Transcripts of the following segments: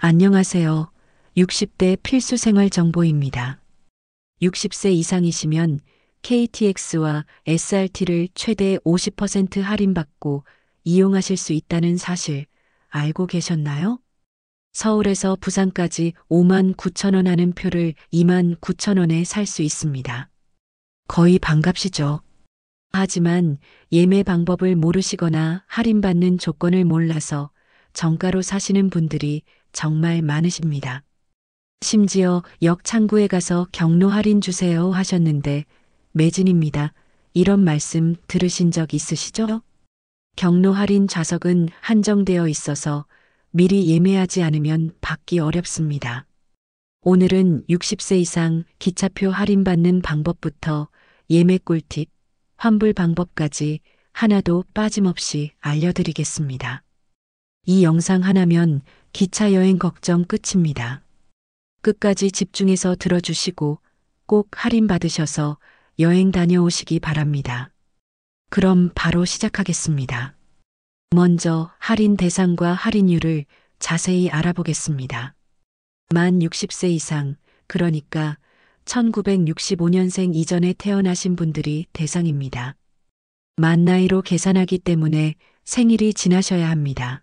안녕하세요. 60대 필수 생활 정보입니다. 60세 이상이시면 KTX와 SRT를 최대 50% 할인받고 이용하실 수 있다는 사실 알고 계셨나요? 서울에서 부산까지 5만 9천 원 하는 표를 2만 9천 원에 살 수 있습니다. 거의 반값이죠. 하지만 예매 방법을 모르시거나 할인받는 조건을 몰라서 정가로 사시는 분들이 정말 많으십니다. 심지어 역 창구에 가서 경로 할인 주세요 하셨는데 매진입니다. 이런 말씀 들으신 적 있으시죠? 경로 할인 좌석은 한정되어 있어서 미리 예매하지 않으면 받기 어렵습니다. 오늘은 60세 이상 기차표 할인받는 방법부터 예매 꿀팁, 환불 방법까지 하나도 빠짐없이 알려드리겠습니다. 이 영상 하나면 기차 여행 걱정 끝입니다. 끝까지 집중해서 들어주시고 꼭 할인받으셔서 여행 다녀오시기 바랍니다. 그럼 바로 시작하겠습니다. 먼저 할인 대상과 할인율을 자세히 알아보겠습니다. 만 60세 이상, 그러니까 1965년생 이전에 태어나신 분들이 대상입니다. 만 나이로 계산하기 때문에 생일이 지나셔야 합니다.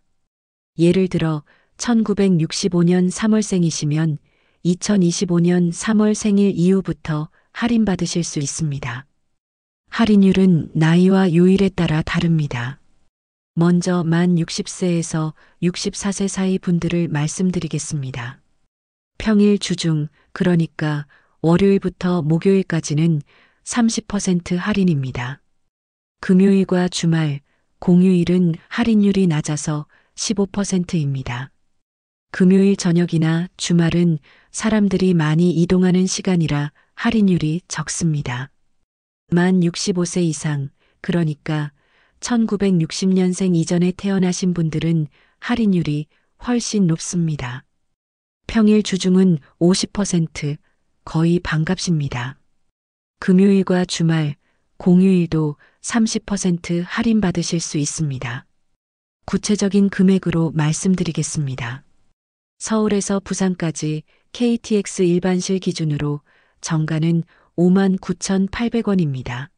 예를 들어 1965년 3월생이시면 2025년 3월 생일 이후부터 할인받으실 수 있습니다. 할인율은 나이와 요일에 따라 다릅니다. 먼저 만 60세에서 64세 사이 분들을 말씀드리겠습니다. 평일 주중, 그러니까 월요일부터 목요일까지는 30% 할인입니다. 금요일과 주말, 공휴일은 할인율이 낮아서 15%입니다. 금요일 저녁이나 주말은 사람들이 많이 이동하는 시간이라 할인율이 적습니다. 만 65세 이상, 그러니까 1960년생 이전에 태어나신 분들은 할인율이 훨씬 높습니다. 평일 주중은 50%, 거의 반값입니다. 금요일과 주말, 공휴일도 30% 할인받으실 수 있습니다. 구체적인 금액으로 말씀드리겠습니다. 서울에서 부산까지 KTX 일반실 기준으로 정가는 5만 9,800원입니다.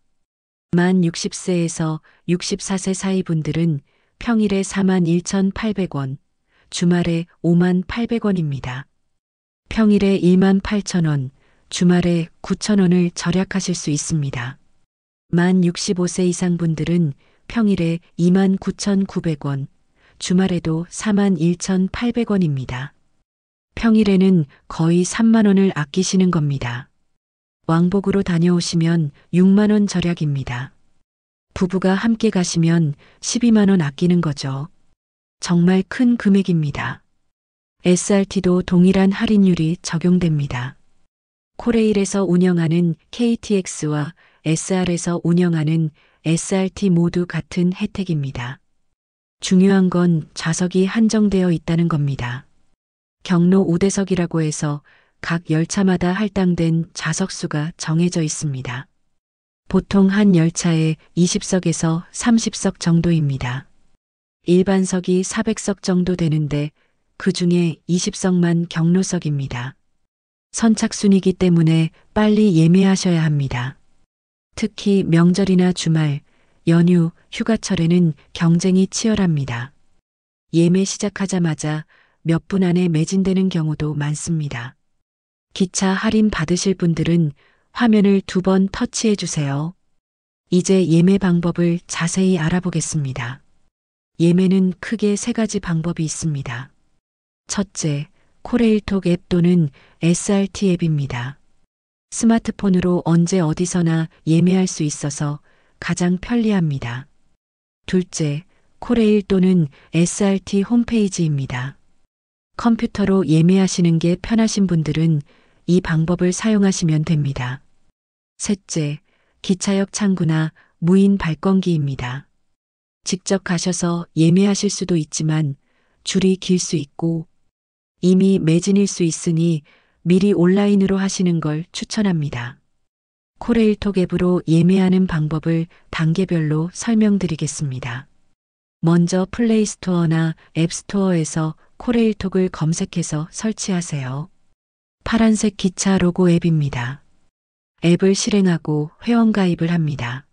만 60세에서 64세 사이 분들은 평일에 4만 1,800원, 주말에 5만 800원입니다. 평일에 1만 8천원, 주말에 9천원을 절약하실 수 있습니다. 만 65세 이상 분들은 평일에 2만 9,900원, 주말에도 4만 1,800원입니다. 평일에는 거의 3만 원을 아끼시는 겁니다. 왕복으로 다녀오시면 6만 원 절약입니다. 부부가 함께 가시면 12만 원 아끼는 거죠. 정말 큰 금액입니다. SRT도 동일한 할인율이 적용됩니다. 코레일에서 운영하는 KTX와 SR에서 운영하는 SRT 모두 같은 혜택입니다. 중요한 건 좌석이 한정되어 있다는 겁니다. 경로 우대석이라고 해서 각 열차마다 할당된 좌석 수가 정해져 있습니다. 보통 한 열차에 20석에서 30석 정도입니다. 일반석이 400석 정도 되는데 그 중에 20석만 경로석입니다. 선착순이기 때문에 빨리 예매하셔야 합니다. 특히 명절이나 주말, 연휴, 휴가철에는 경쟁이 치열합니다. 예매 시작하자마자 몇 분 안에 매진되는 경우도 많습니다. 기차 할인 받으실 분들은 화면을 2번 터치해 주세요. 이제 예매 방법을 자세히 알아보겠습니다. 예매는 크게 3가지 방법이 있습니다. 첫째, 코레일톡 앱 또는 SRT 앱입니다. 스마트폰으로 언제 어디서나 예매할 수 있어서 가장 편리합니다. 둘째, 코레일 또는 SRT 홈페이지입니다. 컴퓨터로 예매하시는 게 편하신 분들은 이 방법을 사용하시면 됩니다. 셋째, 기차역 창구나 무인 발권기입니다. 직접 가셔서 예매하실 수도 있지만 줄이 길 수 있고 이미 매진일 수 있으니 미리 온라인으로 하시는 걸 추천합니다. 코레일톡 앱으로 예매하는 방법을 단계별로 설명드리겠습니다. 먼저 플레이스토어나 앱스토어에서 코레일톡을 검색해서 설치하세요. 파란색 기차 로고 앱입니다. 앱을 실행하고 회원가입을 합니다.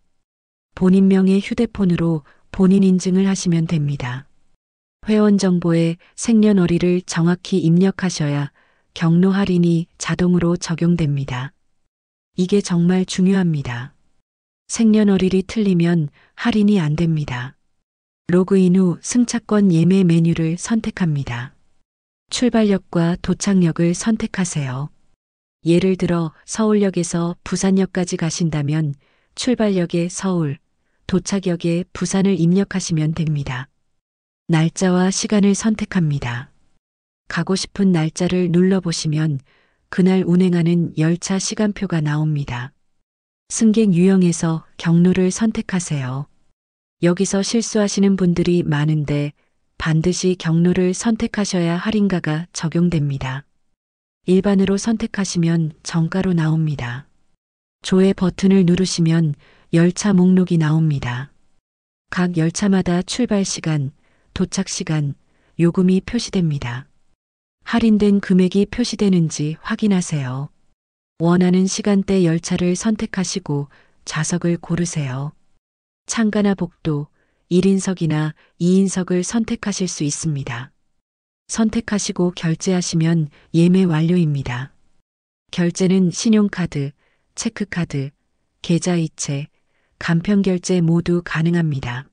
본인명의 휴대폰으로 본인 인증을 하시면 됩니다. 회원 정보에 생년월일을 정확히 입력하셔야 경로 할인이 자동으로 적용됩니다. 이게 정말 중요합니다. 생년월일이 틀리면 할인이 안 됩니다. 로그인 후 승차권 예매 메뉴를 선택합니다. 출발역과 도착역을 선택하세요. 예를 들어 서울역에서 부산역까지 가신다면 출발역에 서울, 도착역에 부산을 입력하시면 됩니다. 날짜와 시간을 선택합니다. 가고 싶은 날짜를 눌러보시면 그날 운행하는 열차 시간표가 나옵니다. 승객 유형에서 경로를 선택하세요. 여기서 실수하시는 분들이 많은데 반드시 경로를 선택하셔야 할인가가 적용됩니다. 일반으로 선택하시면 정가로 나옵니다. 조회 버튼을 누르시면 열차 목록이 나옵니다. 각 열차마다 출발 시간, 도착 시간, 요금이 표시됩니다. 할인된 금액이 표시되는지 확인하세요. 원하는 시간대 열차를 선택하시고 좌석을 고르세요. 창가나 복도, 1인석이나 2인석을 선택하실 수 있습니다. 선택하시고 결제하시면 예매 완료입니다. 결제는 신용카드, 체크카드, 계좌이체, 간편결제 모두 가능합니다.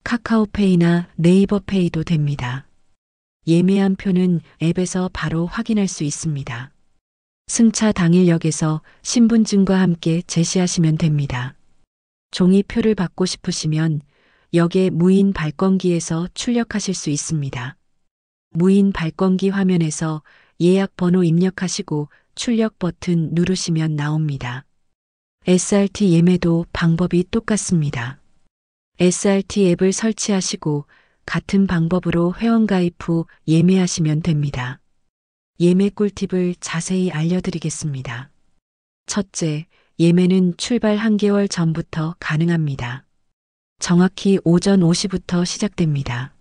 카카오페이나 네이버페이도 됩니다. 예매한 표는 앱에서 바로 확인할 수 있습니다. 승차 당일역에서 신분증과 함께 제시하시면 됩니다. 종이표를 받고 싶으시면 역의 무인 발권기에서 출력하실 수 있습니다. 무인 발권기 화면에서 예약 번호 입력하시고 출력 버튼 누르시면 나옵니다. SRT 예매도 방법이 똑같습니다. SRT 앱을 설치하시고 같은 방법으로 회원가입 후 예매하시면 됩니다. 예매 꿀팁을 자세히 알려드리겠습니다. 첫째, 예매는 출발 1개월 전부터 가능합니다. 정확히 오전 5시부터 시작됩니다.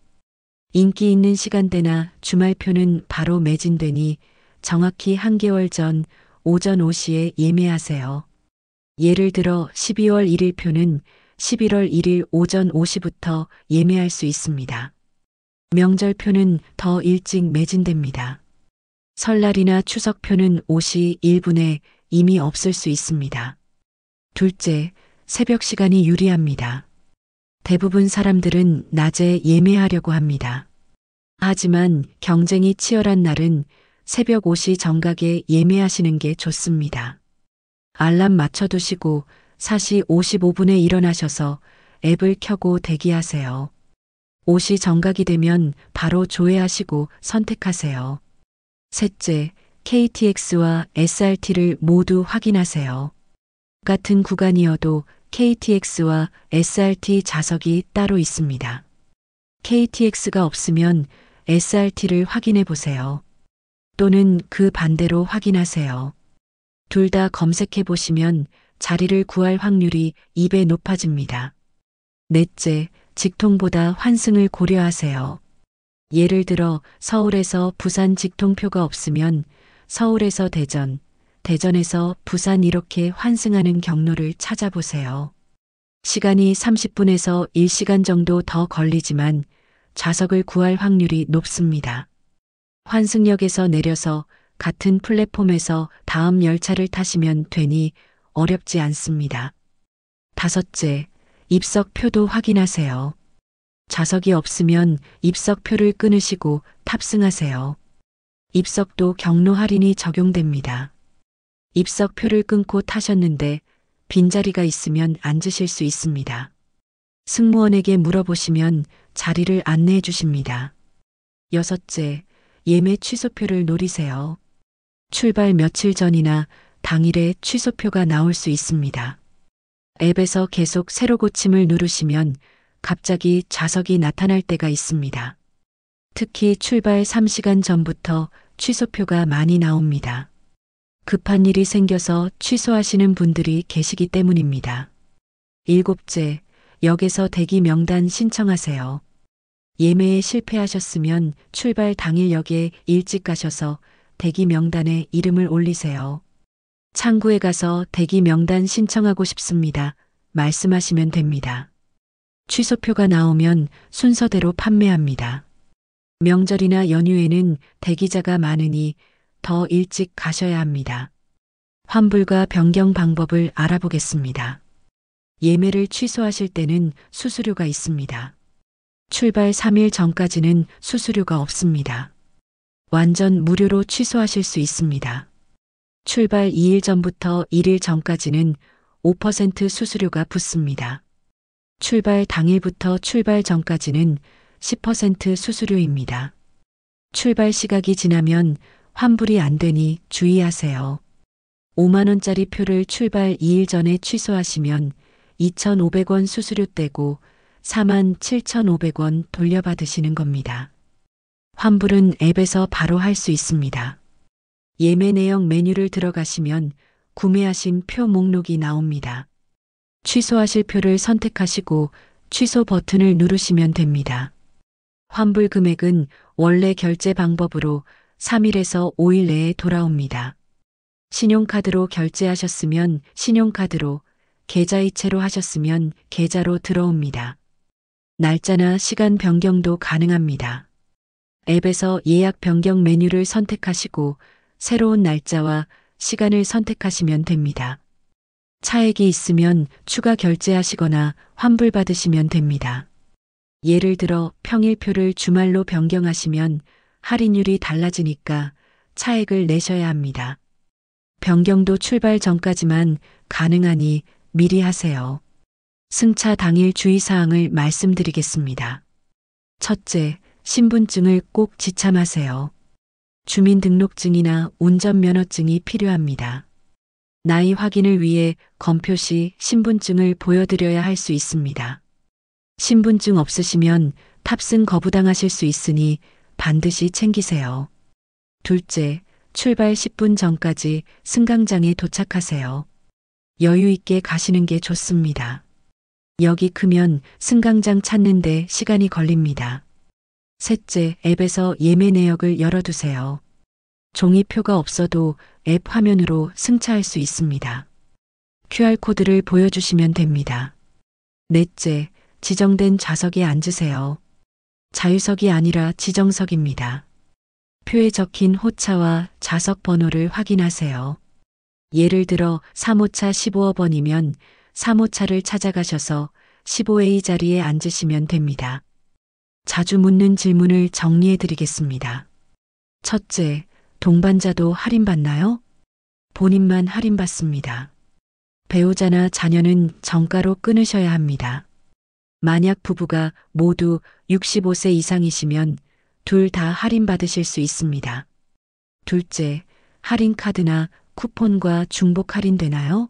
인기 있는 시간대나 주말표는 바로 매진되니 정확히 1개월 전 오전 5시에 예매하세요. 예를 들어 12월 1일 표는 11월 1일 오전 5시부터 예매할 수 있습니다. 명절표는 더 일찍 매진됩니다. 설날이나 추석표는 5시 1분에 이미 없을 수 있습니다. 둘째, 새벽 시간이 유리합니다. 대부분 사람들은 낮에 예매하려고 합니다. 하지만 경쟁이 치열한 날은 새벽 5시 정각에 예매하시는 게 좋습니다. 알람 맞춰두시고 4시 55분에 일어나셔서 앱을 켜고 대기하세요. 5시 정각이 되면 바로 조회하시고 선택하세요. 셋째, KTX와 SRT를 모두 확인하세요. 같은 구간이어도 KTX와 SRT 좌석이 따로 있습니다. KTX가 없으면 SRT를 확인해 보세요. 또는 그 반대로 확인하세요. 둘 다 검색해 보시면 자리를 구할 확률이 2배 높아집니다. 넷째, 직통보다 환승을 고려하세요. 예를 들어 서울에서 부산 직통표가 없으면 서울에서 대전, 대전에서 부산 이렇게 환승하는 경로를 찾아보세요. 시간이 30분에서 1시간 정도 더 걸리지만 좌석을 구할 확률이 높습니다. 환승역에서 내려서 같은 플랫폼에서 다음 열차를 타시면 되니 어렵지 않습니다. 다섯째, 입석표도 확인하세요. 좌석이 없으면 입석표를 끊으시고 탑승하세요. 입석도 경로 할인이 적용됩니다. 입석표를 끊고 타셨는데 빈자리가 있으면 앉으실 수 있습니다. 승무원에게 물어보시면 자리를 안내해 주십니다. 여섯째, 예매 취소표를 노리세요. 출발 며칠 전이나 당일에 취소표가 나올 수 있습니다. 앱에서 계속 새로 고침을 누르시면 갑자기 좌석이 나타날 때가 있습니다. 특히 출발 3시간 전부터 취소표가 많이 나옵니다. 급한 일이 생겨서 취소하시는 분들이 계시기 때문입니다. 일곱째, 역에서 대기 명단 신청하세요. 예매에 실패하셨으면 출발 당일역에 일찍 가셔서 대기 명단에 이름을 올리세요. 창구에 가서 대기 명단 신청하고 싶습니다. 말씀하시면 됩니다. 취소표가 나오면 순서대로 판매합니다. 명절이나 연휴에는 대기자가 많으니 더 일찍 가셔야 합니다. 환불과 변경 방법을 알아보겠습니다. 예매를 취소하실 때는 수수료가 있습니다. 출발 3일 전까지는 수수료가 없습니다. 완전 무료로 취소하실 수 있습니다. 출발 2일 전부터 1일 전까지는 5% 수수료가 붙습니다. 출발 당일부터 출발 전까지는 10% 수수료입니다. 출발 시각이 지나면 환불이 안 되니 주의하세요. 5만 원짜리 표를 출발 2일 전에 취소하시면 2,500원 수수료 떼고 47,500원 돌려받으시는 겁니다. 환불은 앱에서 바로 할 수 있습니다. 예매 내역 메뉴를 들어가시면 구매하신 표 목록이 나옵니다. 취소하실 표를 선택하시고 취소 버튼을 누르시면 됩니다. 환불 금액은 원래 결제 방법으로 3일에서 5일 내에 돌아옵니다. 신용카드로 결제하셨으면 신용카드로, 계좌이체로 하셨으면 계좌로 들어옵니다. 날짜나 시간 변경도 가능합니다. 앱에서 예약 변경 메뉴를 선택하시고 새로운 날짜와 시간을 선택하시면 됩니다. 차액이 있으면 추가 결제하시거나 환불받으시면 됩니다. 예를 들어 평일표를 주말로 변경하시면 할인율이 달라지니까 차액을 내셔야 합니다. 변경도 출발 전까지만 가능하니 미리 하세요. 승차 당일 주의사항을 말씀드리겠습니다. 첫째, 신분증을 꼭 지참하세요. 주민등록증이나 운전면허증이 필요합니다. 나이 확인을 위해 검표 시 신분증을 보여드려야 할 수 있습니다. 신분증 없으시면 탑승 거부당하실 수 있으니 반드시 챙기세요. 둘째, 출발 10분 전까지 승강장에 도착하세요. 여유 있게 가시는 게 좋습니다. 역이 크면 승강장 찾는데 시간이 걸립니다. 셋째, 앱에서 예매 내역을 열어두세요. 종이표가 없어도 앱 화면으로 승차할 수 있습니다. QR코드를 보여주시면 됩니다. 넷째, 지정된 좌석에 앉으세요. 자유석이 아니라 지정석입니다. 표에 적힌 호차와 좌석 번호를 확인하세요. 예를 들어 3호차 15번이면 3호차를 찾아가셔서 15A 자리에 앉으시면 됩니다. 자주 묻는 질문을 정리해 드리겠습니다. 첫째, 동반자도 할인받나요? 본인만 할인받습니다. 배우자나 자녀는 정가로 끊으셔야 합니다. 만약 부부가 모두 65세 이상이시면 둘 다 할인받으실 수 있습니다. 둘째, 할인카드나 쿠폰과 중복 할인되나요?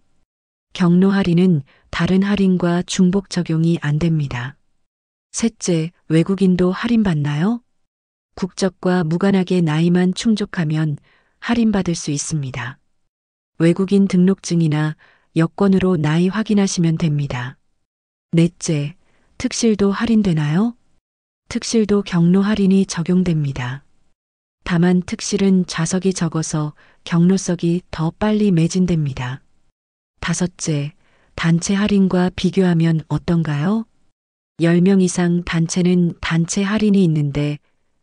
경로 할인은 다른 할인과 중복 적용이 안 됩니다. 셋째, 외국인도 할인받나요? 국적과 무관하게 나이만 충족하면 할인받을 수 있습니다. 외국인 등록증이나 여권으로 나이 확인하시면 됩니다. 넷째, 특실도 할인되나요? 특실도 경로 할인이 적용됩니다. 다만 특실은 좌석이 적어서 경로석이 더 빨리 매진됩니다. 다섯째, 단체 할인과 비교하면 어떤가요? 10명 이상 단체는 단체 할인이 있는데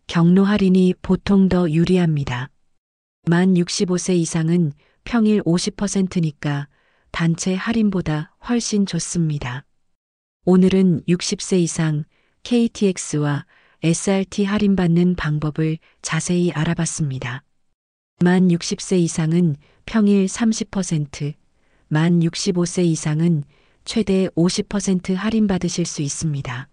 경로 할인이 보통 더 유리합니다. 만 65세 이상은 평일 50%니까 단체 할인보다 훨씬 좋습니다. 오늘은 60세 이상 KTX와 SRT 할인받는 방법을 자세히 알아봤습니다. 만 60세 이상은 평일 30%, 만 65세 이상은 최대 50% 할인받으실 수 있습니다.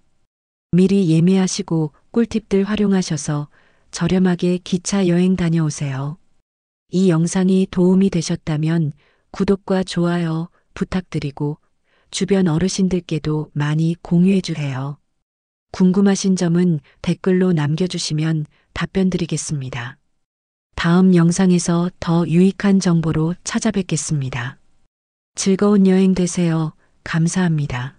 미리 예매하시고 꿀팁들 활용하셔서 저렴하게 기차 여행 다녀오세요. 이 영상이 도움이 되셨다면 구독과 좋아요 부탁드리고 주변 어르신들께도 많이 공유해 주세요. 궁금하신 점은 댓글로 남겨주시면 답변 드리겠습니다. 다음 영상에서 더 유익한 정보로 찾아뵙겠습니다. 즐거운 여행 되세요. 감사합니다.